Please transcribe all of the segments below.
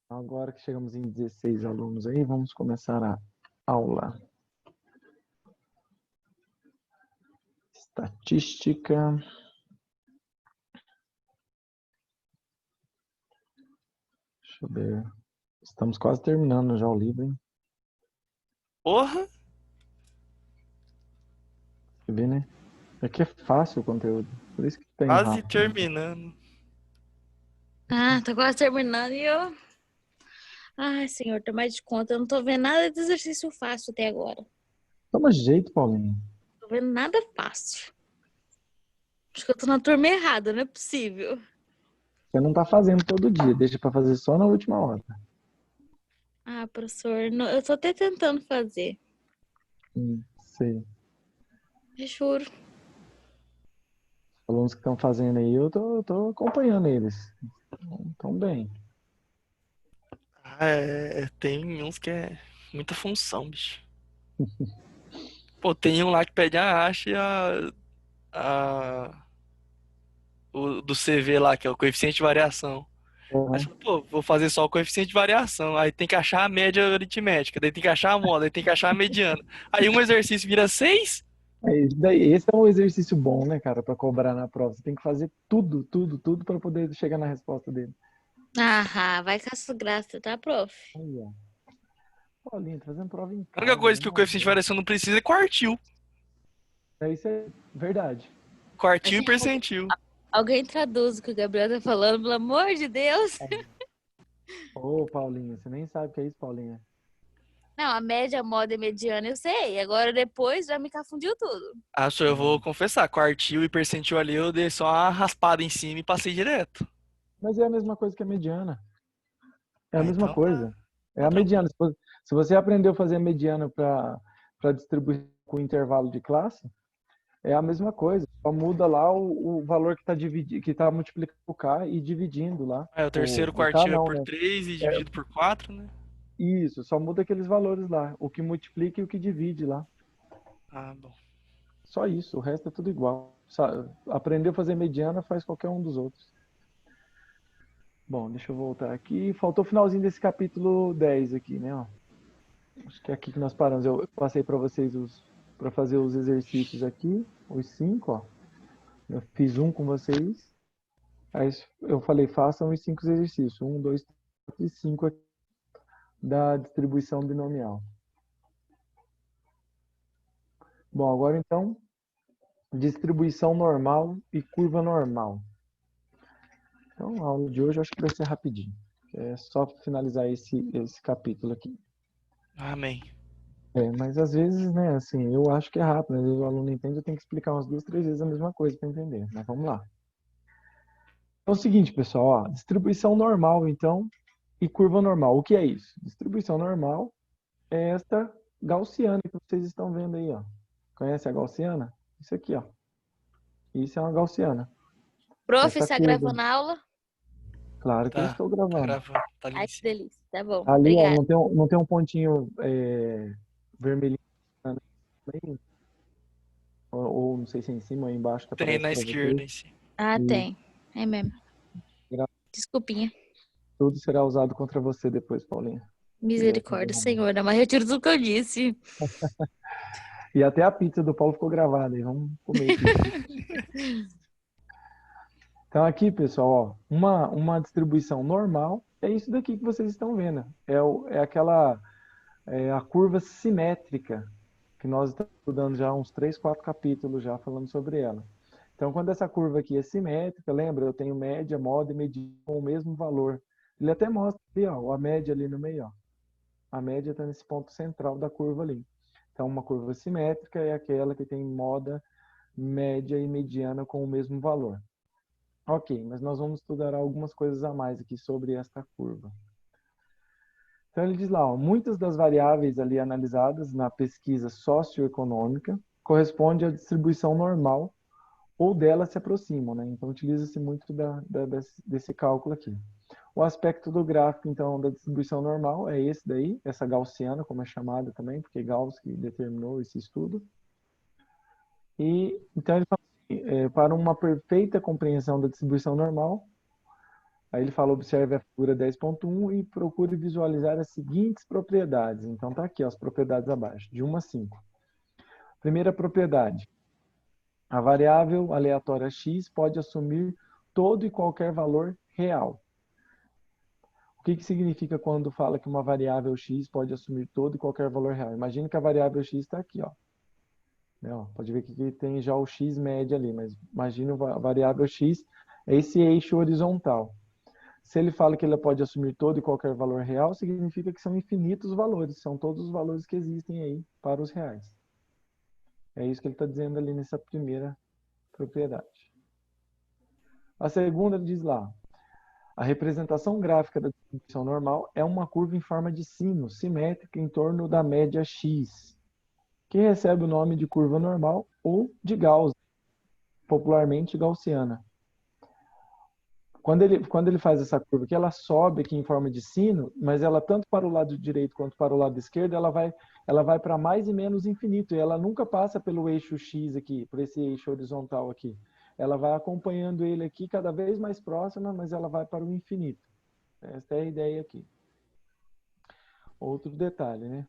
Agora que chegamos em 16 alunos aí, vamos começar a aula. Estatística. Deixa eu ver. Estamos quase terminando já o livro, hein? Porra! Você vê, né? É que é fácil o conteúdo. Por isso que tem Quase rápido. terminando. Ah, tá quase terminando e eu. Ai, senhor, tô mais de conta. Eu não tô vendo nada de exercício fácil até agora. Toma jeito, Paulinho. Tô vendo nada fácil. Acho que eu tô na turma errada, não é possível. Você não tá fazendo todo dia, deixa pra fazer só na última hora. Ah, professor, eu tô até tentando fazer. Sei. Eu juro. Os alunos que estão fazendo aí, eu tô acompanhando eles. Estão bem. Ah, tem uns que é muita função, bicho. Pô, tem um lá que pede a acha e a, o do CV lá, que é o coeficiente de variação. Aí você Uhum. fala, pô, vou fazer só o coeficiente de variação. Aí tem que achar a média aritmética, daí tem que achar a moda, daí tem que achar a mediana. Aí um exercício vira 6. Esse é um exercício bom, né, cara, para cobrar na prova. Você tem que fazer tudo, tudo, tudo para poder chegar na resposta dele. Ah, vai com a sua graça, tá, prof? Aí, ó. Paulinho, tá fazendo prova em A única casa, coisa que o uma coeficiente de boa. variação não precisa é quartil. Isso é verdade. Quartil e Assim, percentil. alguém traduz o que o Gabriel tá falando, pelo amor de Deus. Ô, Paulinho, você nem sabe o que é isso, Paulinho. Não, a média, a moda e mediana eu sei. Agora depois já me confundiu tudo. Ah, só eu vou confessar, quartil e percentil ali eu dei só uma raspada em cima e passei direto. Mas é a mesma coisa que a mediana. É a Ah, mesma então tá, coisa. É tá a mediana. tranquilo. Se você aprendeu a fazer a mediana para distribuir com intervalo de classe, é a mesma coisa. Só muda lá o valor que está dividindo, que está multiplicando o K e dividindo lá. É, o terceiro O K quartil é não, por né? 3 e É, dividido por 4, né? isso, só muda aqueles valores lá. O que multiplica e o que divide lá. Ah, bom. Só isso, o resto é tudo igual. Aprendeu a fazer mediana, faz qualquer um dos outros. Bom, deixa eu voltar aqui. Faltou o finalzinho desse capítulo 10 aqui, né? Ó. Acho que é aqui que nós paramos. Eu passei para vocês para fazer os exercícios aqui, os 5, ó. Eu fiz um com vocês. Aí eu falei, façam os 5 exercícios. Um, dois, três, quatro e 5 aqui da distribuição binomial. Bom, agora então, distribuição normal e curva normal. Então, a aula de hoje eu acho que vai ser rapidinho. É só finalizar esse capítulo aqui. Amém. Mas às vezes, né, assim, eu acho que é rápido. Às vezes o aluno não entende, eu tenho que explicar umas 2, 3 vezes a mesma coisa para entender. Mas vamos lá. É o seguinte, pessoal, ó, distribuição normal, então, e curva normal. O que é isso? Distribuição normal é esta gaussiana que vocês estão vendo aí, ó. Conhece a gaussiana? Isso aqui, ó. Isso é uma gaussiana. Prof, Essa está curva. gravando a aula? Claro que eu Tá, estou tá gravando. gravando, tá ali Ai, em que cima. delícia. Tá bom, Ali, ó, obrigada. não tem um pontinho vermelhinho aí? Ou não sei se é em cima ou embaixo que Tem aparece na para vocês. esquerda em cima. Ah, E tem. É mesmo. Desculpinha. tudo será usado contra você depois, Paulinha. Se tiver que Misericórdia, enganar. Senhor. Mas retiro tudo que eu disse. E até a pizza do Paulo ficou gravada, hein? Vamos comer pizza. Então aqui, pessoal, ó, uma distribuição normal é isso daqui que vocês estão vendo. É aquela a curva simétrica que nós estamos estudando já há uns 3, 4 capítulos já falando sobre ela. Então, quando essa curva aqui é simétrica, lembra, eu tenho média, moda e mediana com o mesmo valor. Ele até mostra ali, ó, a média ali no meio, ó. A média está nesse ponto central da curva ali. Então, uma curva simétrica é aquela que tem moda, média e mediana com o mesmo valor. Ok, mas nós vamos estudar algumas coisas a mais aqui sobre esta curva. Então ele diz lá, ó, muitas das variáveis ali analisadas na pesquisa socioeconômica correspondem à distribuição normal ou dela se aproximam, né? Então utiliza-se muito desse cálculo aqui. O aspecto do gráfico, então, da distribuição normal é esse daí, essa gaussiana, como é chamada também, porque Gauss que determinou esse estudo. E então ele fala assim, para uma perfeita compreensão da distribuição normal, Aí ele fala, observe a figura 10.1 e procure visualizar as seguintes propriedades. Então tá aqui, ó, as propriedades abaixo, de 1 a 5. Primeira propriedade. A variável aleatória x pode assumir todo e qualquer valor real. O que significa quando fala que uma variável x pode assumir todo e qualquer valor real? Imagina que a variável x está aqui, ó. Pode ver que aqui tem já o x média ali, mas imagina a variável x é esse eixo horizontal. Se ele fala que ele pode assumir todo e qualquer valor real, significa que são infinitos valores, são todos os valores que existem aí para os reais. É isso que ele está dizendo ali nessa primeira propriedade. A segunda, ele diz lá, a representação gráfica da distribuição normal é uma curva em forma de sino, simétrica em torno da média x, que recebe o nome de curva normal ou de Gauss, popularmente gaussiana. Quando ele faz essa curva aqui, ela sobe aqui em forma de sino, mas ela tanto para o lado direito quanto para o lado esquerdo, ela vai para mais e menos infinito, e ela nunca passa pelo eixo x aqui, por esse eixo horizontal aqui. Ela vai acompanhando ele aqui cada vez mais próxima, mas ela vai para o infinito. Essa é a ideia aqui. Outro detalhe, né?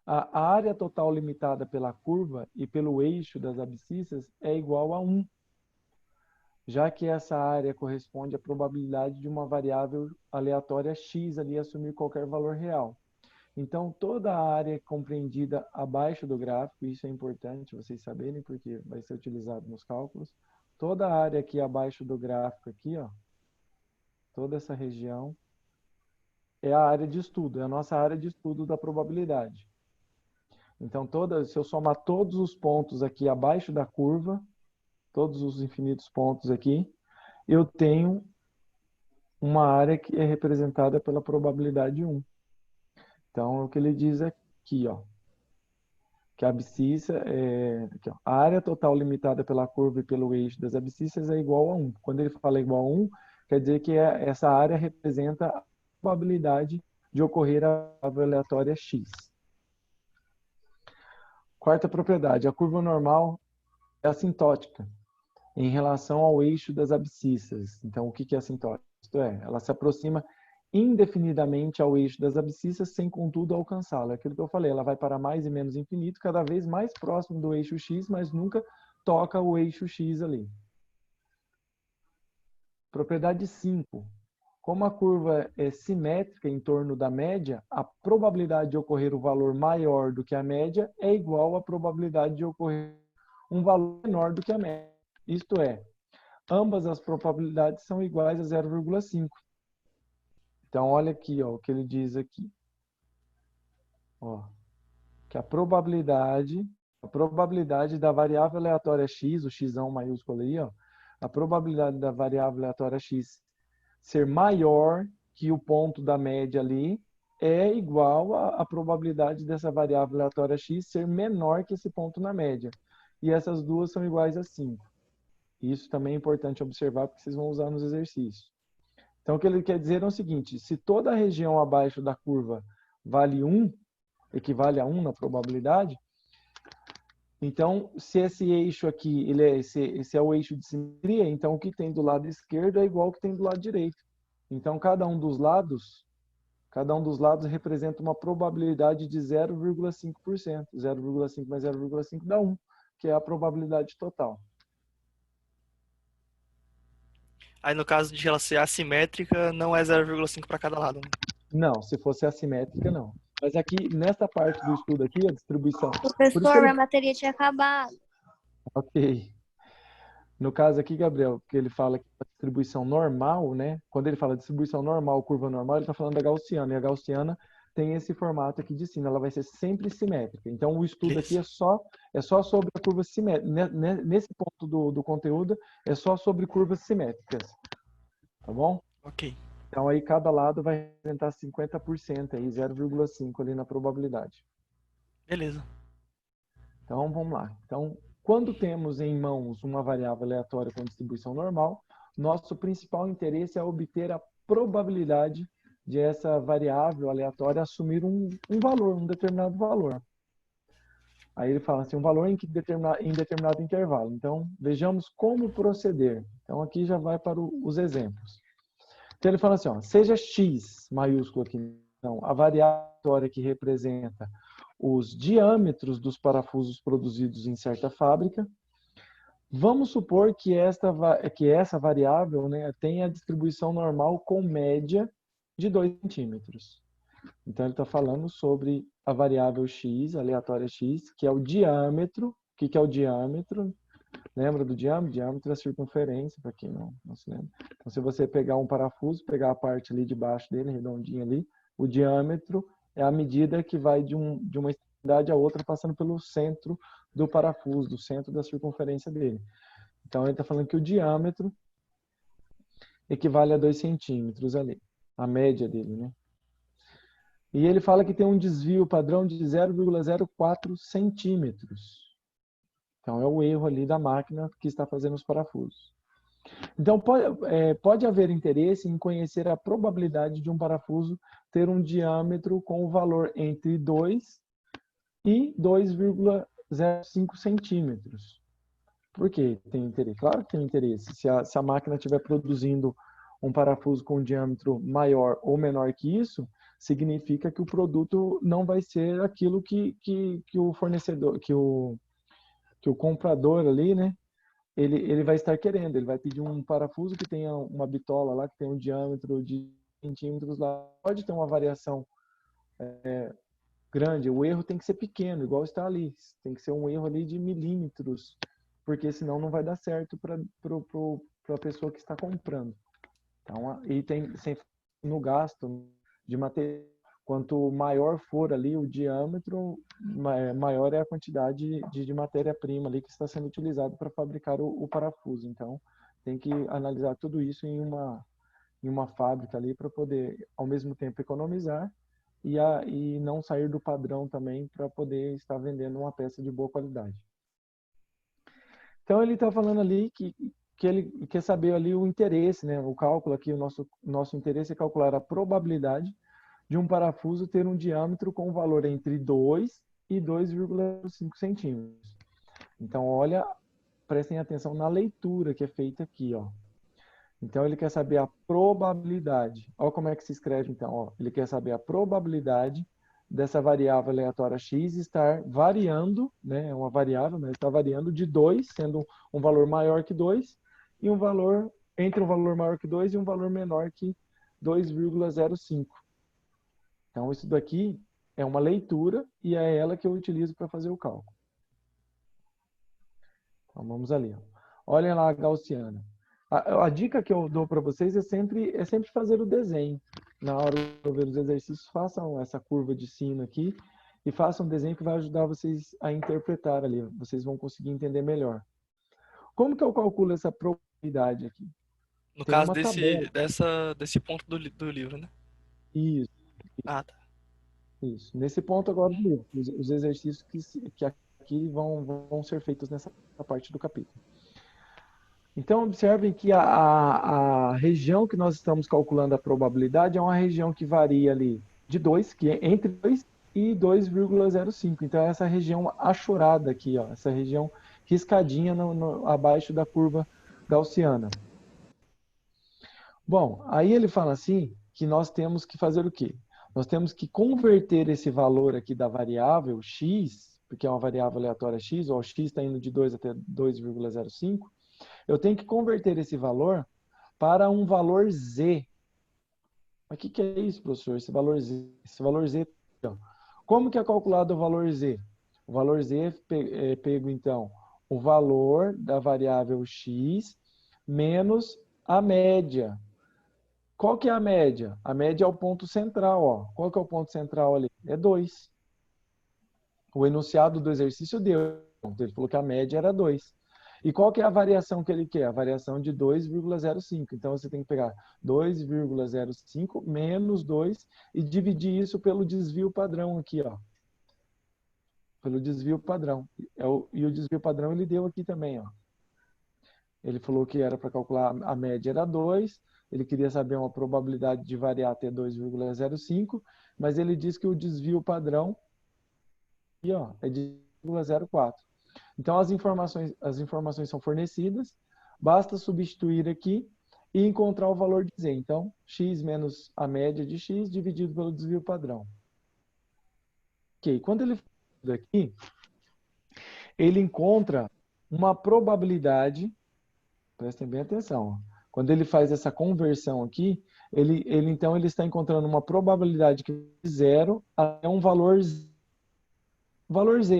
A área total limitada pela curva e pelo eixo das abscissas é igual a 1, já que essa área corresponde à probabilidade de uma variável aleatória x ali assumir qualquer valor real. Então, toda a área compreendida abaixo do gráfico, isso é importante vocês saberem, porque vai ser utilizado nos cálculos, toda a área aqui abaixo do gráfico, aqui, ó, toda essa região, é a área de estudo, é a nossa área de estudo da probabilidade. Então, se eu somar todos os pontos aqui abaixo da curva, todos os infinitos pontos aqui, eu tenho uma área que é representada pela probabilidade 1. Então, o que ele diz aqui, ó, que a abscissa aqui, ó, a área total limitada pela curva e pelo eixo das abscissas é igual a 1. Quando ele fala igual a 1, quer dizer que essa área representa a probabilidade de ocorrer a variável aleatória x. Quarta propriedade, a curva normal é assintótica em relação ao eixo das abscissas. Então, o que é assintótica? Isto é, ela se aproxima indefinidamente ao eixo das abscissas, sem contudo alcançá-lo. É aquilo que eu falei, ela vai para mais e menos infinito, cada vez mais próximo do eixo x, mas nunca toca o eixo x ali. Propriedade 5. Como a curva é simétrica em torno da média, a probabilidade de ocorrer o valor maior do que a média é igual à probabilidade de ocorrer um valor menor do que a média. Isto é, ambas as probabilidades são iguais a 0,5. Então, olha aqui, ó, o que ele diz aqui. Ó, que a probabilidade da variável aleatória x, o xão maiúsculo aí, ó, a probabilidade da variável aleatória x ser maior que o ponto da média ali é igual à probabilidade dessa variável aleatória x ser menor que esse ponto na média. E essas duas são iguais a 5. Isso também é importante observar, porque vocês vão usar nos exercícios. Então, o que ele quer dizer é o seguinte, se toda a região abaixo da curva vale 1, equivale a 1 na probabilidade, então, se esse eixo aqui, esse é o eixo de simetria, então o que tem do lado esquerdo é igual ao que tem do lado direito. Então, cada um dos lados representa uma probabilidade de 0,5%. 0,5 mais 0,5 dá 1, que é a probabilidade total. Aí no caso de ela ser assimétrica, não é 0,5 para cada lado, né? Não, se fosse assimétrica, não. Mas aqui, nessa parte do estudo aqui, a distribuição... Professor, minha bateria tinha acabado. Ok. No caso aqui, Gabriel, que ele fala que a distribuição normal, né? Quando ele fala distribuição normal, curva normal, ele está falando da gaussiana. E a gaussiana tem esse formato aqui de sino, ela vai ser sempre simétrica. Então, o estudo aqui é só sobre a curva simétrica. Nesse ponto do conteúdo, é só sobre curvas simétricas. Tá bom? Ok. Então, aí cada lado vai representar 50%, aí 0,5 ali na probabilidade. Beleza. Então, vamos lá. Então, quando temos em mãos uma variável aleatória com distribuição normal, nosso principal interesse é obter a probabilidade de essa variável aleatória assumir um valor, um determinado valor. Aí ele fala assim, um valor em determinado intervalo. Então, vejamos como proceder. Então, aqui já vai para os exemplos. Então ele fala assim, ó, seja X maiúsculo aqui, então, a variável que representa os diâmetros dos parafusos produzidos em certa fábrica. Vamos supor que essa variável, né, tenha a distribuição normal com média de 2 centímetros. Então ele está falando sobre a variável x, aleatória x, que é o diâmetro. O que é o diâmetro? Lembra do diâmetro? Diâmetro é a circunferência, para quem não se lembra. Então, se você pegar um parafuso, pegar a parte ali de baixo dele, redondinha ali, o diâmetro é a medida que vai de uma extremidade a outra, passando pelo centro do parafuso, do centro da circunferência dele. Então, ele está falando que o diâmetro equivale a 2 centímetros ali, a média dele, né? E ele fala que tem um desvio padrão de 0,04 centímetros. Então, é o erro ali da máquina que está fazendo os parafusos. Então, pode haver interesse em conhecer a probabilidade de um parafuso ter um diâmetro com o valor entre 2 e 2,05 centímetros. Por que tem interesse? Claro que tem interesse. Se a máquina estiver produzindo um parafuso com um diâmetro maior ou menor que isso, significa que o produto não vai ser aquilo que o fornecedor, que o comprador ali, né? Ele vai estar querendo. Ele vai pedir um parafuso que tenha uma bitola lá, que tenha um diâmetro de centímetros lá. Pode ter uma variação grande. O erro tem que ser pequeno, igual está ali. Tem que ser um erro ali de milímetros, porque senão não vai dar certo para a pessoa que está comprando. Então, e tem sem no gasto de material. Quanto maior for ali o diâmetro, maior é a quantidade de matéria-prima ali que está sendo utilizado para fabricar o parafuso. Então, tem que analisar tudo isso em uma fábrica ali para poder, ao mesmo tempo, economizar e não sair do padrão também para poder estar vendendo uma peça de boa qualidade. Então, ele está falando ali que ele quer saber ali o interesse, né? O cálculo aqui, o nosso interesse é calcular a probabilidade de um parafuso ter um diâmetro com valor entre 2 e 2,5 centímetros. Então, prestem atenção na leitura que é feita aqui, ó. Então, ele quer saber a probabilidade. Olha como é que se escreve, então. Ó. Ele quer saber a probabilidade dessa variável aleatória x estar variando, né? É uma variável, mas está variando de 2, sendo um valor maior que 2, e um valor, entre um valor maior que 2 e um valor menor que 2,05. Então, isso daqui é uma leitura e é ela que eu utilizo para fazer o cálculo. Então, vamos ali. Olhem lá a gaussiana. A dica que eu dou para vocês é sempre fazer o desenho. Na hora de ver os exercícios, façam essa curva de sino aqui e façam um desenho que vai ajudar vocês a interpretar ali. Vocês vão conseguir entender melhor. Como que eu calculo essa probabilidade aqui? No Tem caso uma tabela. desse ponto do livro, né? Isso. Ah, tá. Isso. Nesse ponto agora do livro, os exercícios que aqui vão ser feitos nessa parte do capítulo. Então, observem que a região que nós estamos calculando a probabilidade é uma região que varia ali de 2, que é entre 2 e 2,05. Então, é essa região achorada aqui, ó, essa região riscadinha abaixo da curva gaussiana. Bom, aí ele fala assim que nós temos que fazer o quê? Nós temos que converter esse valor aqui da variável x, porque é uma variável aleatória x, ou x está indo de 2 até 2,05, eu tenho que converter esse valor para um valor z. Mas o que é isso, professor? Esse valor z. Esse valor z. Como que é calculado o valor z? O valor z é pego, então, o valor da variável x menos a média. Qual que é a média? A média é o ponto central, ó. Qual que é o ponto central ali? É 2. O enunciado do exercício deu. Ele falou que a média era 2. E qual que é a variação que ele quer? A variação de 2,05. Então, você tem que pegar 2,05 menos 2 e dividir isso pelo desvio padrão aqui, ó. Pelo desvio padrão. E o desvio padrão ele deu aqui também, ó. Ele falou que era para calcular a média era 2, ele queria saber uma probabilidade de variar até 2,05, mas ele diz que o desvio padrão aqui, ó, é de 0,04. Então, as informações são fornecidas, basta substituir aqui e encontrar o valor de Z. Então, x menos a média de x dividido pelo desvio padrão. Ok, quando ele faz isso daqui, ele encontra uma probabilidade, prestem bem atenção, ó. Quando ele faz essa conversão aqui, então ele está encontrando uma probabilidade que é de 0 até um valor Z,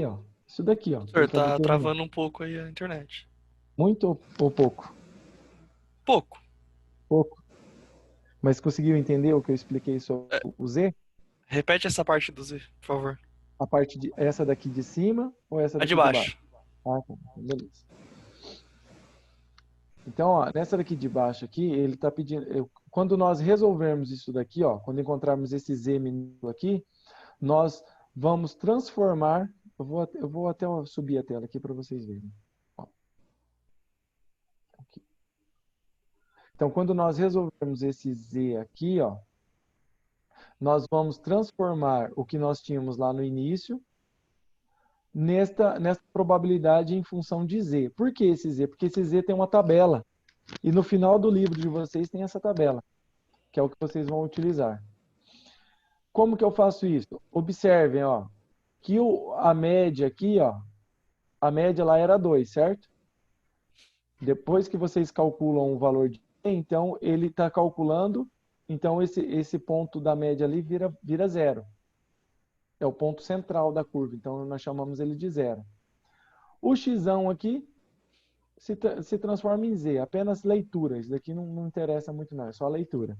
ó. Isso daqui, ó, que ele Senhor, está tá determinando. travando um pouco aí a internet. Muito ou pouco? Pouco. Pouco. Mas conseguiu entender o que eu expliquei sobre É, o Z? repete essa parte do Z, por favor. A parte de essa daqui de cima ou essa A de daqui de baixo? baixo. Ah, tá. Beleza. Então, ó, nessa daqui de baixo aqui, ele está pedindo. Quando nós resolvermos isso daqui, ó, quando encontrarmos esse Z minúsculo aqui, nós vamos transformar. Eu vou até subir a tela aqui para vocês verem. Ó, aqui. Então, quando nós resolvermos esse Z aqui, ó, nós vamos transformar o que nós tínhamos lá no início nesta probabilidade em função de Z. Por que esse Z? Porque esse Z tem uma tabela. E no final do livro de vocês tem essa tabela, que é o que vocês vão utilizar. Como que eu faço isso? Observem, ó, que a média aqui, ó, a média lá era 2, certo? Depois que vocês calculam o valor de Z, então ele está calculando, então esse ponto da média ali vira 0. É o ponto central da curva, então nós chamamos ele de 0. O x aqui se transforma em Z, apenas leitura. Isso daqui não interessa muito não, é só leitura.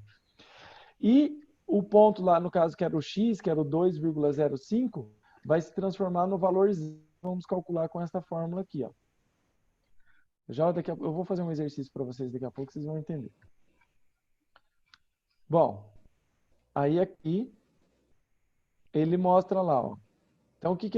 E o ponto lá, no caso que era o x, que era o 2,05, vai se transformar no valor Z. Vamos calcular com esta fórmula aqui, ó. Eu vou fazer um exercício para vocês daqui a pouco, vocês vão entender. Bom, aí aqui ele mostra lá, ó. Então o que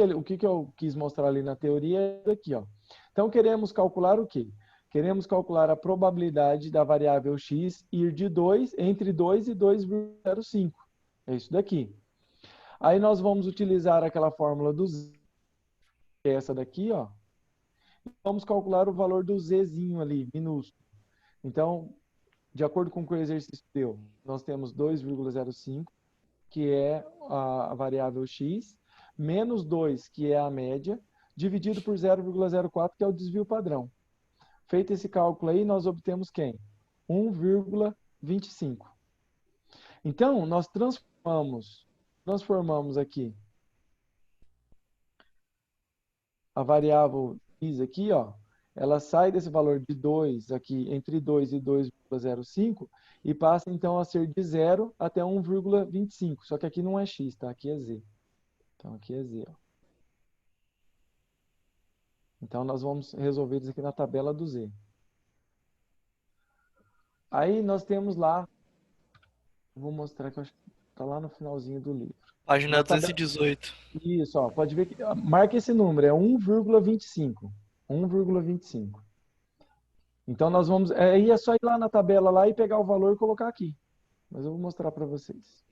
eu quis mostrar ali na teoria é isso aqui, ó. Então queremos calcular o quê? Queremos calcular a probabilidade da variável x ir de 2 entre 2 e 2,05. É isso daqui. Aí nós vamos utilizar aquela fórmula do z, que é essa daqui, ó. E vamos calcular o valor do zzinho ali, minúsculo. Então, de acordo com o que o exercício deu, nós temos 2,05, que é a variável x, menos 2, que é a média, dividido por 0,04, que é o desvio padrão. Feito esse cálculo aí, nós obtemos quem? 1,25. Então, nós transformamos aqui a variável x aqui, ó, ela sai desse valor de 2 aqui, entre 2 e 2,05, e passa então a ser de 0 até 1,25. Só que aqui não é x, tá? Aqui é z. Então aqui é z, ó. Então nós vamos resolver isso aqui na tabela do z. Aí nós temos lá, vou mostrar que eu acho que está lá no finalzinho do livro. Página Na tabela, 218. isso, ó, pode ver que marca esse número, é 1,25. 1,25. Então nós vamos, aí é só ir lá na tabela lá e pegar o valor e colocar aqui. Mas eu vou mostrar para vocês.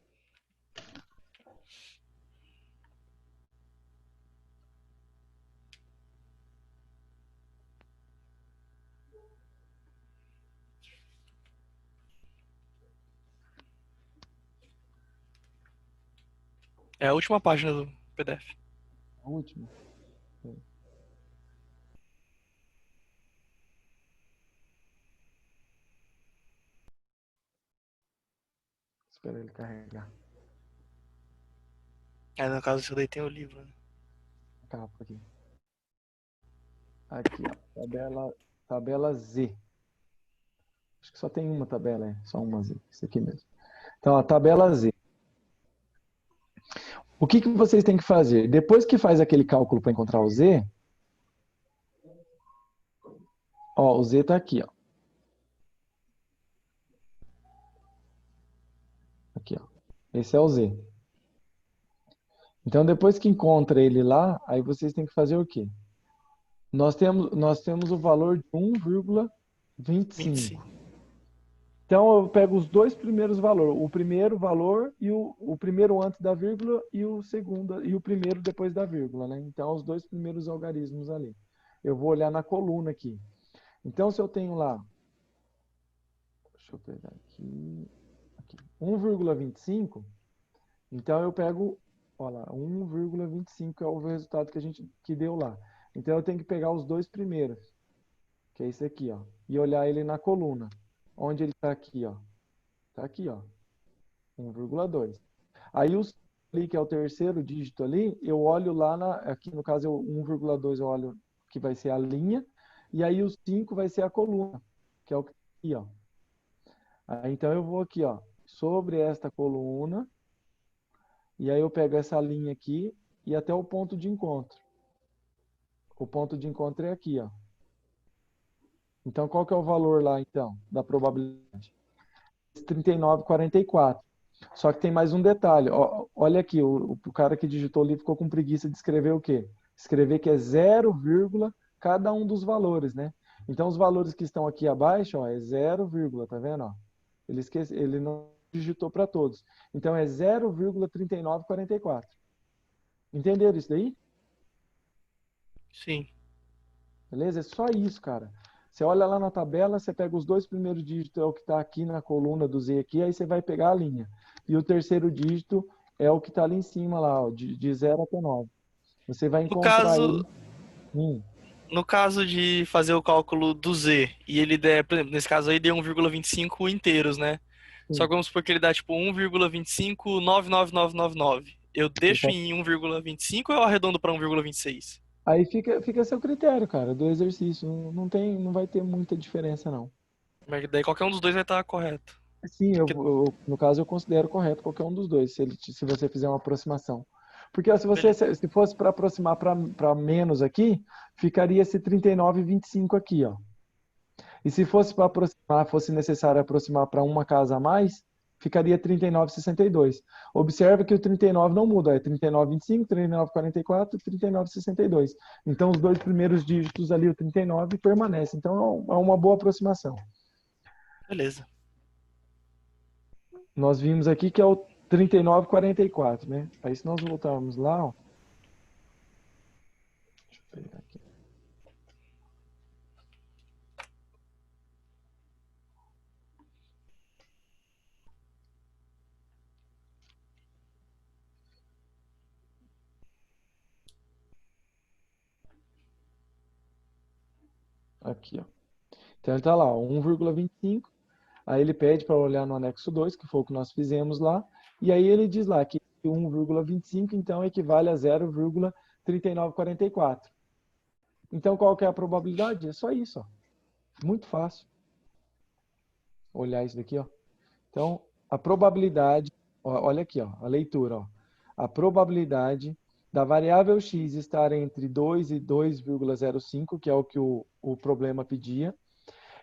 É a última página do PDF. A última. Espera ele carregar. É, no caso, isso daí tem o livro, né? Capa aqui. Aqui, ó. Tabela Z. Acho que só tem uma tabela, só uma Z. Isso aqui mesmo. Então, a tabela Z. O que vocês têm que fazer? Depois que faz aquele cálculo para encontrar o Z, ó, o Z está aqui, ó. Aqui, ó. Esse é o Z. Então, depois que encontra ele lá, aí vocês têm que fazer o quê? Nós temos o valor de 1,25. 25. Então, eu pego os dois primeiros valores. O primeiro valor e o primeiro antes da vírgula e o segundo e o primeiro depois da vírgula, né? Então, os dois primeiros algarismos ali. Eu vou olhar na coluna aqui. Então, se eu tenho lá... Deixa eu pegar aqui. 1,25. Então eu pego, olha lá, 1,25 é o resultado que deu lá. Então eu tenho que pegar os dois primeiros, que é esse aqui, ó, e olhar ele na coluna. Onde ele está aqui, ó. Está aqui, ó. 1,2. Aí o ali, que é o terceiro dígito ali, eu olho lá aqui no caso 1,2 eu olho que vai ser a linha, e aí o 5 vai ser a coluna, que é o que tá aqui, ó. Aí, então eu vou aqui, ó, sobre esta coluna, e aí eu pego essa linha aqui e até o ponto de encontro. O ponto de encontro é aqui, ó. Então qual que é o valor lá então da probabilidade? 39,44. Só que tem mais um detalhe. Olha aqui, o cara que digitou ali ficou com preguiça de escrever o quê? Escrever que é 0, cada um dos valores, né? Então, os valores que estão aqui abaixo, ó, é 0, tá vendo? Ó? Ele não digitou para todos. Então, é 0,3944. Entenderam isso daí? Sim. Beleza? É só isso, cara. Você olha lá na tabela, você pega os dois primeiros dígitos, é o que está aqui na coluna do Z aqui, aí você vai pegar a linha. E o terceiro dígito é o que está ali em cima, lá, ó, de 0 até 9. Você vai No encontrar caso, ele. no caso de fazer o cálculo do Z, e ele der, por exemplo, nesse caso aí deu 1,25 inteiros, né? Só Sim. que vamos supor que ele dá tipo 1,2599999. Eu deixo em 1,25 ou eu arredondo para 1,26? Aí fica a seu critério, cara, do exercício. Não vai ter muita diferença, não. Mas daí qualquer um dos dois vai estar correto. Sim, Porque, no caso, eu considero correto qualquer um dos dois, se você fizer uma aproximação. Porque ó, beleza. se fosse para aproximar para menos aqui, ficaria esse 39,25 aqui, ó. E se fosse para aproximar, fosse necessário aproximar para uma casa a mais, ficaria 39,62. Observe que o 39 não muda, é 39,25, 39,44, 39,62. Então, os dois primeiros dígitos ali, o 39, permanece. Então, é uma boa aproximação. Beleza. Nós vimos aqui que é o 39,44, né? Aí, se nós voltarmos lá, ó, deixa eu pegar aqui. Aqui, ó. Então, ele está lá, 1,25. Aí ele pede para olhar no anexo 2, que foi o que nós fizemos lá, e aí ele diz lá que 1,25 então equivale a 0,3944. Então qual que é a probabilidade? É só isso, ó. Muito fácil. Olhar isso daqui, ó. Então, a probabilidade, olha aqui, ó, a leitura, ó. A probabilidade da variável x estar entre 2 e 2,05, que é o que o problema pedia,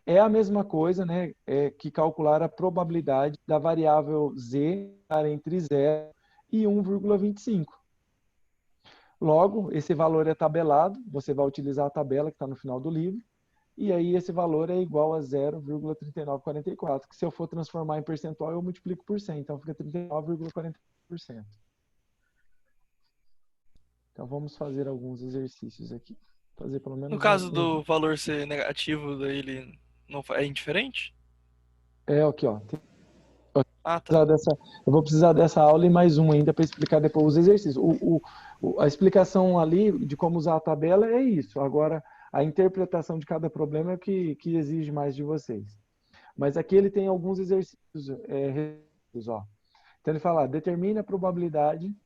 é a mesma coisa, né, que calcular a probabilidade da variável z estar entre 0 e 1,25. Logo, esse valor é tabelado, você vai utilizar a tabela que está no final do livro, e aí esse valor é igual a 0,3944, que se eu for transformar em percentual, eu multiplico por 100, então fica 39,40%. Então vamos fazer alguns exercícios aqui. Fazer pelo No menos caso um. do valor ser negativo, daí ele não é indiferente? Aqui, ó. Ah, tá. Eu vou precisar dessa aula e mais uma ainda para explicar depois os exercícios. A explicação ali de como usar a tabela é isso. Agora, a interpretação de cada problema é o que exige mais de vocês. Mas aqui ele tem alguns exercícios. Ó. Então ele fala, determine a probabilidade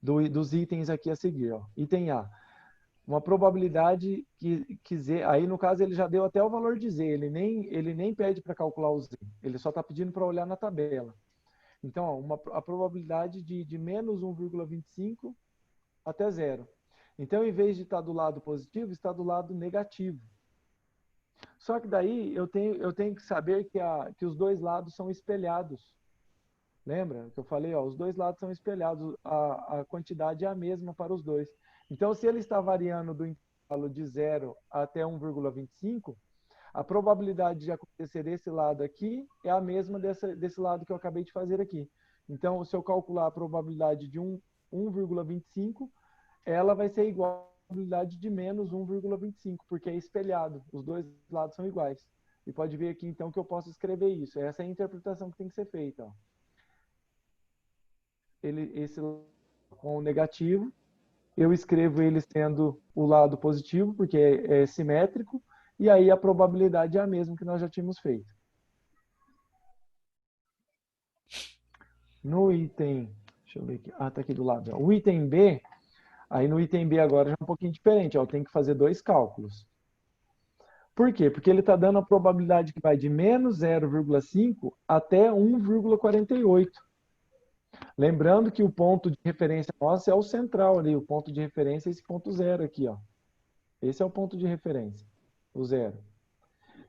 dos itens aqui a seguir. Ó. Item A. Uma probabilidade que Z, aí no caso ele já deu até o valor de Z, ele nem pede para calcular o Z, ele só está pedindo para olhar na tabela. Então, ó, a probabilidade de menos 1,25 até zero. Então, em vez de estar do lado positivo, está do lado negativo. Só que daí eu tenho que saber que os dois lados são espelhados. Lembra que eu falei? Ó, os dois lados são espelhados, a quantidade é a mesma para os dois. Então, se ele está variando do intervalo de 0 até 1,25, a probabilidade de acontecer desse lado aqui é a mesma desse lado que eu acabei de fazer aqui. Então, se eu calcular a probabilidade de 1,25, ela vai ser igual à probabilidade de menos 1,25, porque é espelhado, os dois lados são iguais. E pode ver aqui, então, que eu posso escrever isso. Essa é a interpretação que tem que ser feita. Ó. Esse com o negativo, eu escrevo ele sendo o lado positivo, porque é simétrico, e aí a probabilidade é a mesma que nós já tínhamos feito. No item, deixa eu ver aqui, tá aqui do lado. Ó. O item B, aí no item B agora já é um pouquinho diferente, ó, eu tenho que fazer 2 cálculos. Por quê? Porque ele está dando a probabilidade que vai de menos 0,5 até 1,48. Lembrando que o ponto de referência nosso é o central ali, o ponto de referência é esse ponto zero aqui, ó. Esse é o ponto de referência, o zero.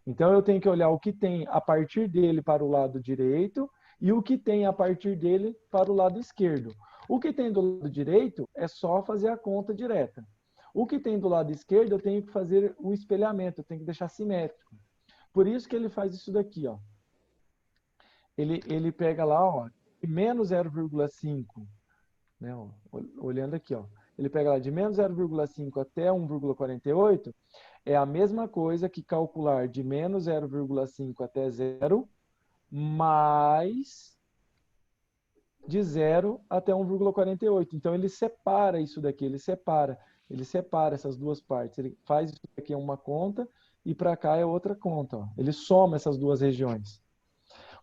Então eu tenho que olhar o que tem a partir dele para o lado direito e o que tem a partir dele para o lado esquerdo. O que tem do lado direito é só fazer a conta direta. O que tem do lado esquerdo eu tenho que fazer o espelhamento, eu tenho que deixar simétrico. Por isso que ele faz isso daqui, ó. Ele pega lá, ó, menos 0,5, né, ó, olhando aqui, ó. Ele pega lá de menos 0,5 até 1,48, é a mesma coisa que calcular de menos 0,5 até 0, mais de 0 até 1,48. Então, ele separa isso daqui, ele separa essas duas partes. Ele faz isso daqui é uma conta e para cá é outra conta. Ó. Ele soma essas duas regiões.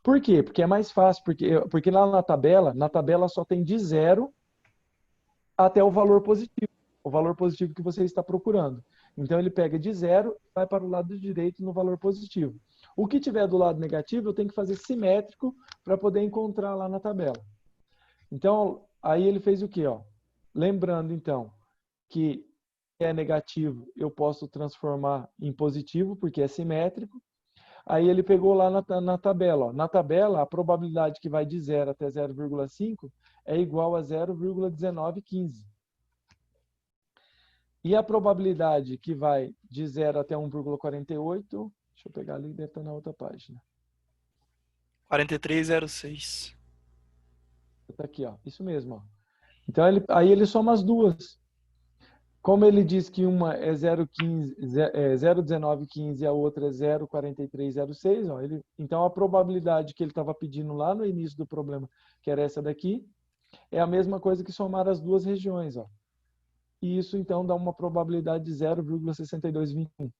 Por quê? Porque é mais fácil, porque lá na tabela só tem de 0 até o valor positivo que você está procurando. Então, ele pega de 0 e vai para o lado direito no valor positivo. O que tiver do lado negativo, eu tenho que fazer simétrico para poder encontrar lá na tabela. Então, aí ele fez o quê? Ó? Lembrando, então, que é negativo, eu posso transformar em positivo, porque é simétrico. Aí ele pegou lá na tabela. Ó. Na tabela, a probabilidade que vai de 0 até 0,5 é igual a 0,1915. E a probabilidade que vai de 0 até 1,48, deixa eu pegar ali, deve estar na outra página. 4306. Está aqui, ó. Isso mesmo. Ó. Então, aí ele soma as duas. Como ele diz que uma é 0,1915 e a outra é 0,4306, ó, então a probabilidade que ele estava pedindo lá no início do problema, que era essa daqui, é a mesma coisa que somar as duas regiões. Ó. E isso, então, dá uma probabilidade de 0,6221.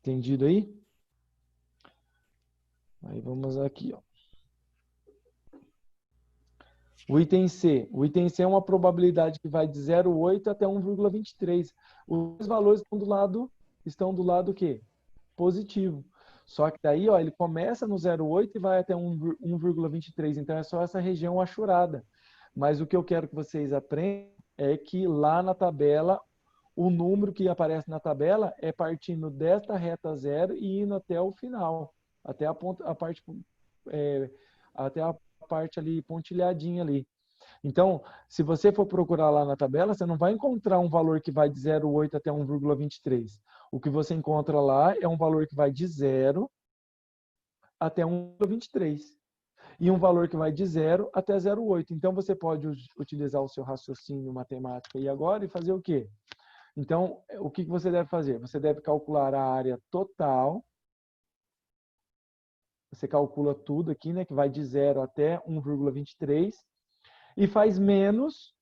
Entendido aí? Aí vamos aqui, ó. O item C. O item C é uma probabilidade que vai de 0,8 até 1,23. Os dois valores estão do lado o quê? Positivo. Só que daí, ó, ele começa no 0,8 e vai até 1,23. Então, é só essa região achurada. Mas o que eu quero que vocês aprendam é que lá na tabela, o número que aparece na tabela é partindo desta reta zero e indo até o final. Até até a parte ali pontilhadinha ali. Então, se você for procurar lá na tabela, você não vai encontrar um valor que vai de 0,8 até 1,23. O que você encontra lá é um valor que vai de 0 até 1,23. E um valor que vai de 0 até 0,8. Então, você pode utilizar o seu raciocínio matemático aí agora e fazer o quê? Então, o que você deve fazer? Você deve calcular a área total. Você calcula tudo aqui, né? Que vai de 0 até 1,23 e faz menos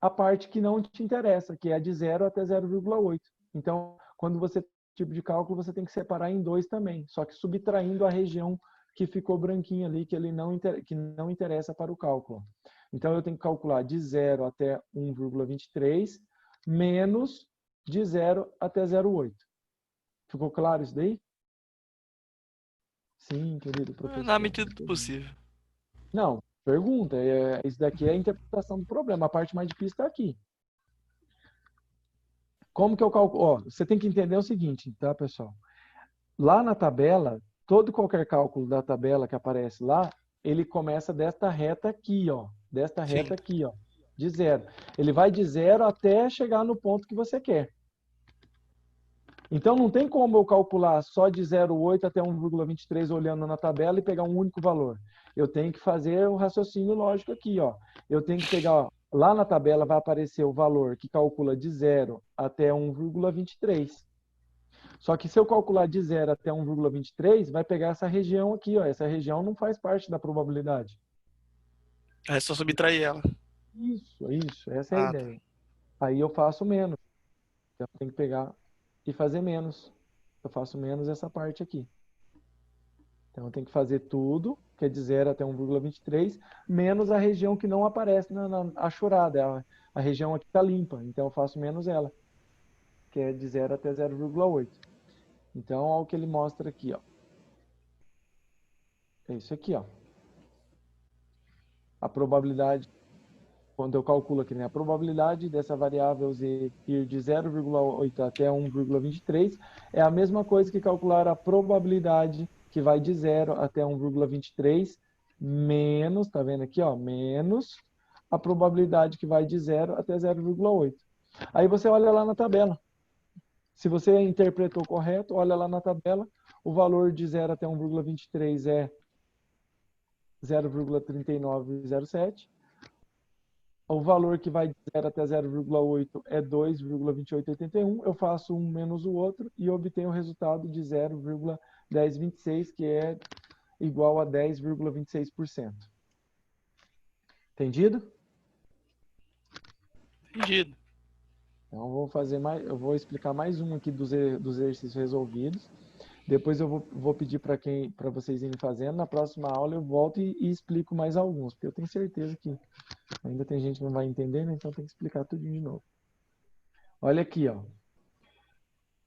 a parte que não te interessa, que é de 0 até 0,8. Então, quando você tipo de cálculo, você tem que separar em 2 também, só que subtraindo a região que ficou branquinha ali, que não interessa para o cálculo. Então, eu tenho que calcular de 0 até 1,23 menos de 0 até 0,8. Ficou claro isso daí? Sim, querido professor. Na medida do possível. Não, pergunta. Isso daqui é a interpretação do problema. A parte mais difícil está aqui. Como que eu calculo? Ó, você tem que entender o seguinte, tá, pessoal? Lá na tabela, todo e qualquer cálculo da tabela que aparece lá, ele começa desta reta aqui, ó. Desta reta aqui, ó. De 0. Ele vai de 0 até chegar no ponto que você quer. Então, não tem como eu calcular só de 0,8 até 1,23 olhando na tabela e pegar um único valor. Eu tenho que fazer o raciocínio lógico aqui, ó. Eu tenho que pegar, ó, lá na tabela vai aparecer o valor que calcula de 0 até 1,23. Só que se eu calcular de 0 até 1,23, vai pegar essa região aqui, ó. Essa região não faz parte da probabilidade. É só subtrair ela. Isso. Essa é a Ah, tá. ideia. Aí eu faço menos. Então eu tenho que pegar e fazer menos. Eu faço menos essa parte aqui. Então eu tenho que fazer tudo, que é de 0 até 1,23, menos a região que não aparece na achurada. A região aqui está limpa, então eu faço menos ela, que é de 0 até 0,8. Então, olha o que ele mostra aqui, ó. É isso aqui, ó. A probabilidade, quando eu calculo aqui, né? A probabilidade dessa variável z ir de 0,8 até 1,23 é a mesma coisa que calcular a probabilidade que vai de 0 até 1,23 menos, tá vendo aqui, ó? Menos a probabilidade que vai de 0 até 0,8. Aí você olha lá na tabela. Se você interpretou correto, olha lá na tabela, o valor de 0 até 1,23 é 0,3907. O valor que vai de 0 até 0,8 é 2,2881. Eu faço um menos o outro e obtenho o resultado de 0,1026, que é igual a 10,26%. Entendido? Entendido. Então, eu vou explicar mais um aqui dos exercícios resolvidos. Depois eu vou pedir para vocês irem fazendo. Na próxima aula eu volto e explico mais alguns, porque eu tenho certeza que ainda tem gente que não vai entender, né? Então tem que explicar tudo de novo. Olha aqui, ó.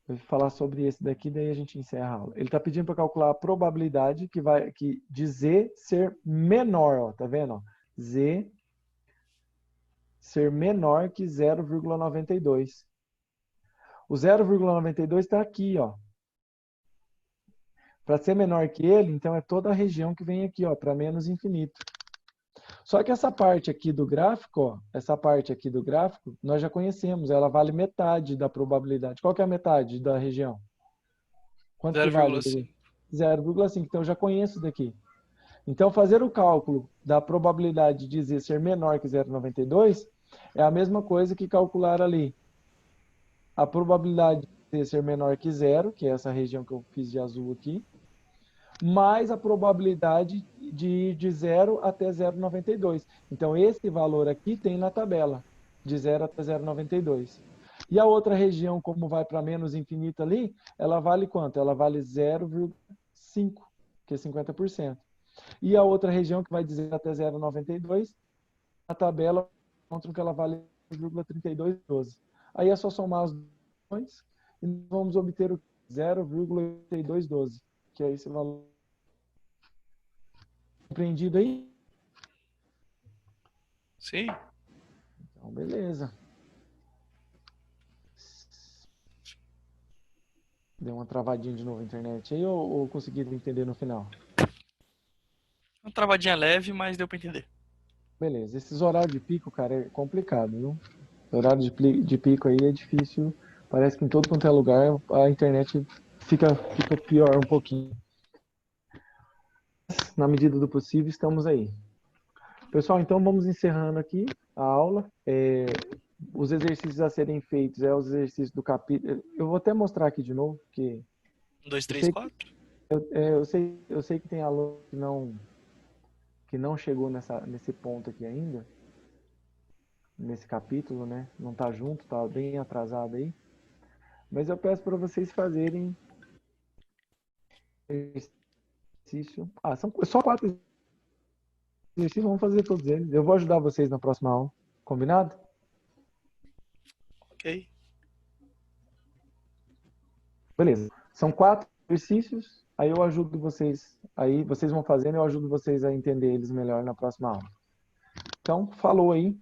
Eu vou falar sobre esse daqui, daí a gente encerra a aula. Ele está pedindo para calcular a probabilidade de Z ser menor, ó, tá vendo? Ó? Z ser menor que 0,92. O 0,92 está aqui, ó. Para ser menor que ele, então é toda a região que vem aqui, ó, para menos infinito. Só que essa parte aqui do gráfico, ó, essa parte aqui do gráfico, nós já conhecemos, ela vale metade da probabilidade. Qual que é a metade da região? Quanto que vale? 0,5. 0,5. Então eu já conheço daqui. Então fazer o cálculo da probabilidade de Z ser menor que 0,92 é a mesma coisa que calcular ali a probabilidade de Z ser menor que 0, que é essa região que eu fiz de azul aqui, mais a probabilidade de ir de 0 até 0,92. Então, esse valor aqui tem na tabela, de 0 até 0,92. E a outra região, como vai para menos infinito ali, ela vale quanto? Ela vale 0,5, que é 50%. E a outra região, que vai de 0 até 0,92, na tabela, encontram que ela vale 0,3212. Aí é só somar as duas e vamos obter o 0,8212, que é esse valor. Compreendido aí? Sim. Então, beleza. Deu uma travadinha de novo na internet aí ou conseguiram entender no final? Uma travadinha leve, mas deu pra entender. Beleza. Esses horários de pico, cara, é complicado, viu? Horário de pico aí é difícil. Parece que em todo quanto é lugar a internet fica pior um pouquinho. Na medida do possível, estamos aí. Pessoal, então vamos encerrando aqui a aula. Os exercícios a serem feitos é os exercícios do capítulo. Eu vou até mostrar aqui de novo, porque 1, 2, eu 3, sei, 4. eu sei que tem aluno que não chegou nesse ponto aqui ainda, nesse capítulo, né? Não tá junto, tá bem atrasado aí. Mas eu peço para vocês fazerem exercício. São só 4 exercícios, vamos fazer todos eles. Eu vou ajudar vocês na próxima aula. Combinado? Ok. Beleza. São 4 exercícios, aí eu ajudo vocês, aí vocês vão fazendo, eu ajudo vocês a entender eles melhor na próxima aula. Então, falou aí.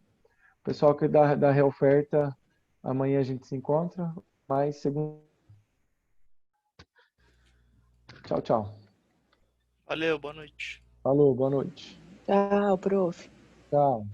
Pessoal que da reoferta, amanhã a gente se encontra, mais segundo. Tchau, tchau. Valeu, boa noite. Falou, boa noite. Tchau, prof. Tchau.